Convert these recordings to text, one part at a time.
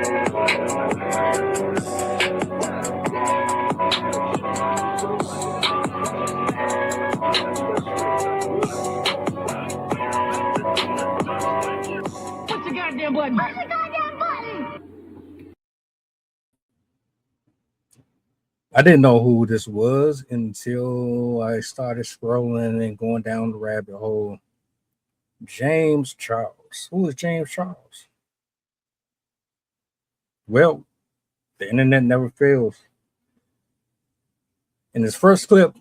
What's the goddamn button? What's the goddamn button? I didn't know who this was until I started scrolling and going down the rabbit hole. James Charles. Who is James Charles? Well, the internet never fails. In this first clip,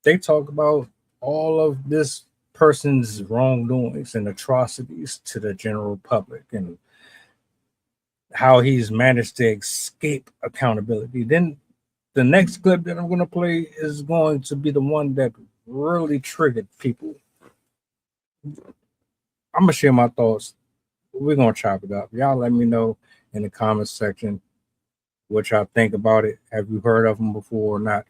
they talk about all of this person's wrongdoings and atrocities to the general public and how he's managed to escape accountability. Then the next clip that I'm going to play is going to be the one that really triggered people. I'm going to share my thoughts. We're going to chop it up. Y'all let me know in the comments section what y'all think about it. Have you heard of him before or not?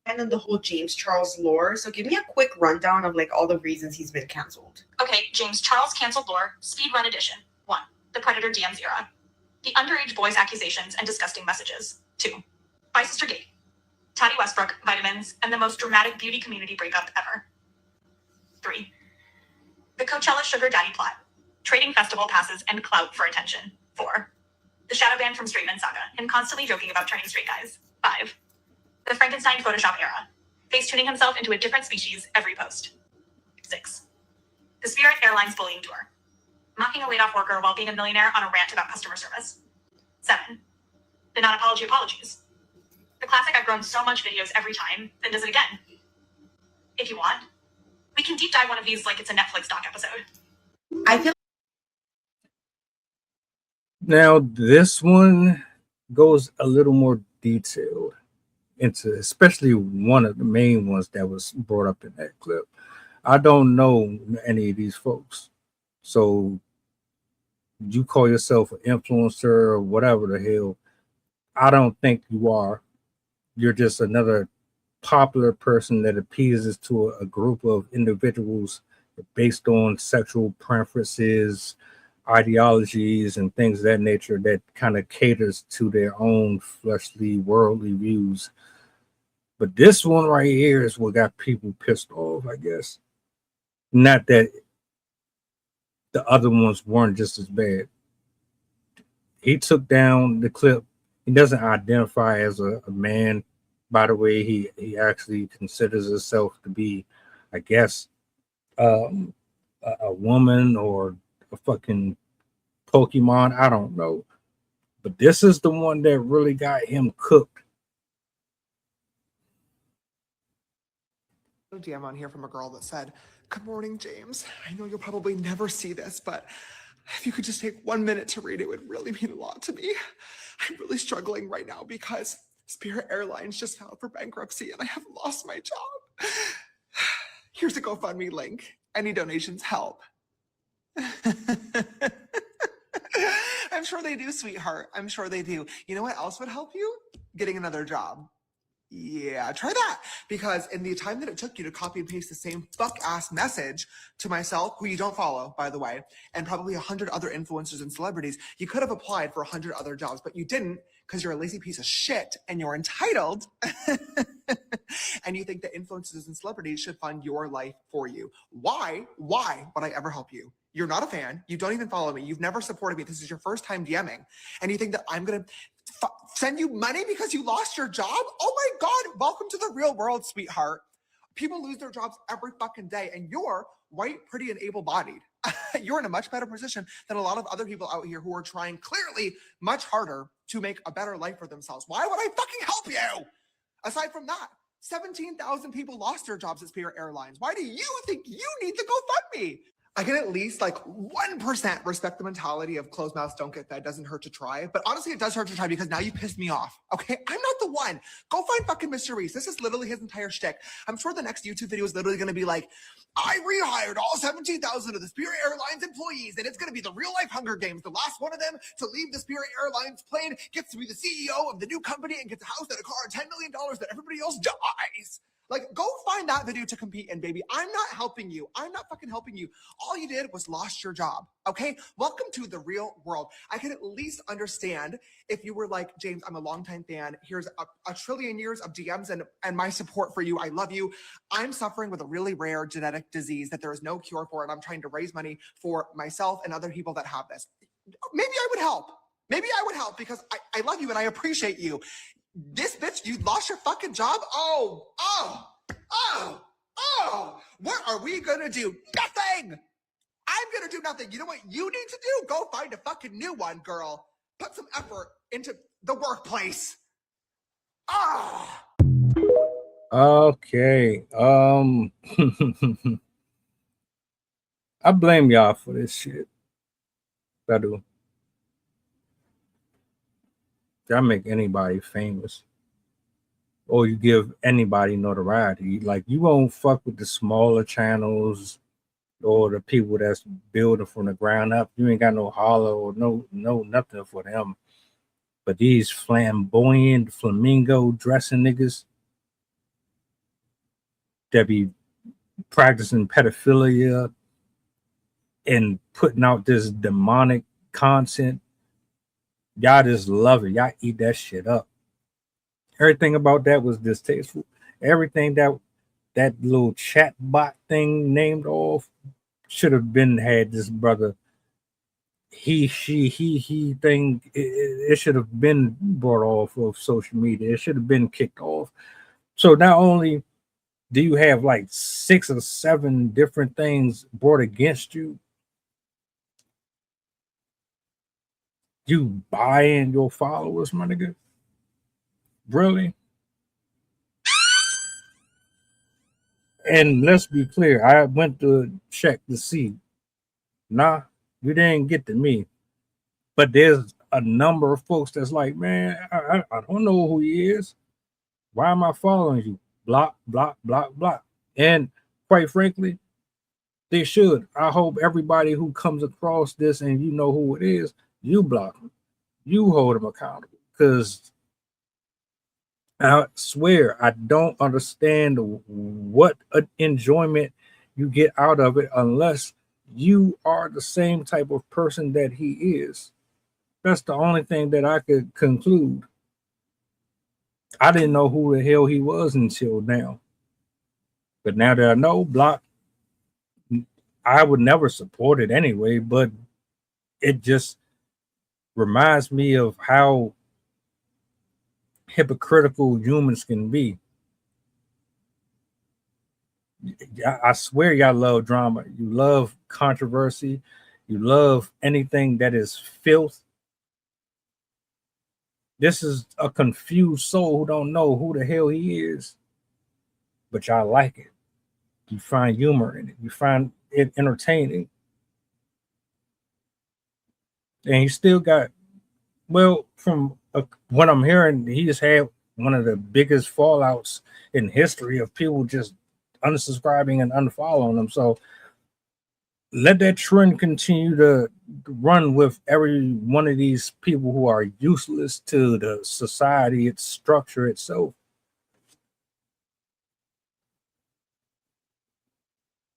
And then the whole James Charles lore. So give me a quick rundown of like all the reasons he's been canceled. Okay, James Charles canceled lore, speedrun edition. 1. The Predator DMs era. The underage boys accusations and disgusting messages. 2. By Sister Gate. Tati Westbrook, vitamins, and the most dramatic beauty community breakup ever. 3. The Coachella Sugar Daddy plot. Trading festival passes and clout for attention. 4. The shadow ban from Straight Men saga, him constantly joking about turning straight guys. 5. The Frankenstein Photoshop era. Face tuning himself into a different species every post. 6. The Spirit Airlines bullying tour. Mocking a laid-off worker while being a millionaire on a rant about customer service. 7. The non-apology apologies. The classic I've grown so much videos every time, then does it again. If you want, we can deep dive one of these like it's a Netflix doc episode. I feel Now, this one goes a little more detailed into especially one of the main ones that was brought up in that clip. I don't know any of these folks. So you call yourself an influencer or whatever the hell. I don't think you are. You're just another popular person that appeases to a group of individuals based on sexual preferences, ideologies, and things of that nature that kind of caters to their own fleshly, worldly views. But this one right here is what got people pissed off, I guess. Not that the other ones weren't just as bad. He took down the clip. He doesn't identify as a man. By the way, he actually considers himself to be, I guess, a woman or a fucking Pokemon. I don't know. But this is the one that really got him cooked. DM on here from a girl that said, "Good morning, James. I know you'll probably never see this, but if you could just take 1 minute to read it, would really mean a lot to me. I'm really struggling right now because Spirit Airlines just filed for bankruptcy and I have lost my job. Here's a GoFundMe link. Any donations help." I'm sure they do, sweetheart. I'm sure they do. You know what else would help you? Getting another job. Yeah, try that. Because in the time that it took you to copy and paste the same fuck-ass message to myself, who you don't follow, by the way, and probably 100 other influencers and celebrities, you could have applied for 100 other jobs, but you didn't because you're a lazy piece of shit and you're entitled. And you think that influencers and celebrities should fund your life for you. Why would I ever help you? You're not a fan. You don't even follow me. You've never supported me. This is your first time DMing. And you think that I'm going to send you money because you lost your job? Oh my God, welcome to the real world, sweetheart. People lose their jobs every fucking day, and you're white, pretty, and able-bodied. You're in a much better position than a lot of other people out here who are trying clearly much harder to make a better life for themselves. Why would I fucking help you? Aside from that, 17,000 people lost their jobs at Spirit Airlines. Why do you think you need the GoFundMe? I can at least like 1% respect the mentality of closed mouths don't get fed, doesn't hurt to try. But honestly, it does hurt to try because now you pissed me off. Okay, I'm not the one. Go find fucking Mr. Reese. This is literally his entire shtick. I'm sure the next YouTube video is literally going to be like, I rehired all 17,000 of the Spirit Airlines employees, and it's going to be the real life Hunger Games. The last one of them to leave the Spirit Airlines plane gets to be the CEO of the new company and gets a house and a car and $10 million that everybody else dies. Like, go find that video to compete in, baby. I'm not helping you. I'm not fucking helping you. All you did was lost your job, okay? Welcome to the real world. I can at least understand if you were like, James, I'm a longtime fan. Here's a trillion years of DMs and my support for you. I love you. I'm suffering with a really rare genetic disease that there is no cure for, and I'm trying to raise money for myself and other people that have this. Maybe I would help. Maybe I would help because I love you and I appreciate you. This bitch, you lost your fucking job? Oh. What are we gonna do? Nothing! I'm gonna do nothing. You know what you need to do? Go find a fucking new one, girl. Put some effort into the workplace. Okay. I blame y'all for this shit. I do. Y'all make anybody famous. Or you give anybody notoriety. Like, you won't fuck with the smaller channels or the people that's building from the ground up. You ain't got no holler or no nothing for them. But these flamboyant flamingo dressing niggas that be practicing pedophilia and putting out this demonic content, y'all just love it. Y'all eat that shit up. Everything about that was distasteful. Everything that little chat bot thing named off should have been had this brother. He thing. It should have been brought off of social media. It should have been kicked off. So not only do you have like 6 or 7 different things brought against you, you buying your followers, my nigga. Really? And let's be clear, I went to check to see. Nah, you didn't get to me. But there's a number of folks that's like, man, I don't know who he is. Why am I following you? Block, block, block, block. And quite frankly, they should. I hope everybody who comes across this and you know who it is, you block them. You hold them accountable. Because I swear, I don't understand what enjoyment you get out of it unless you are the same type of person that he is. That's the only thing that I could conclude. I didn't know who the hell he was until now. But now that I know, block, I would never support it anyway, but it just reminds me of how hypocritical humans can be. I swear y'all love drama. You love controversy. You love anything that is filth. This is a confused soul who don't know who the hell he is. But y'all like it. You find humor in it. You find it entertaining. And he still got, well, from what I'm hearing, he just had one of the biggest fallouts in history of people just unsubscribing and unfollowing him. So let that trend continue to run with every one of these people who are useless to the society, its structure itself.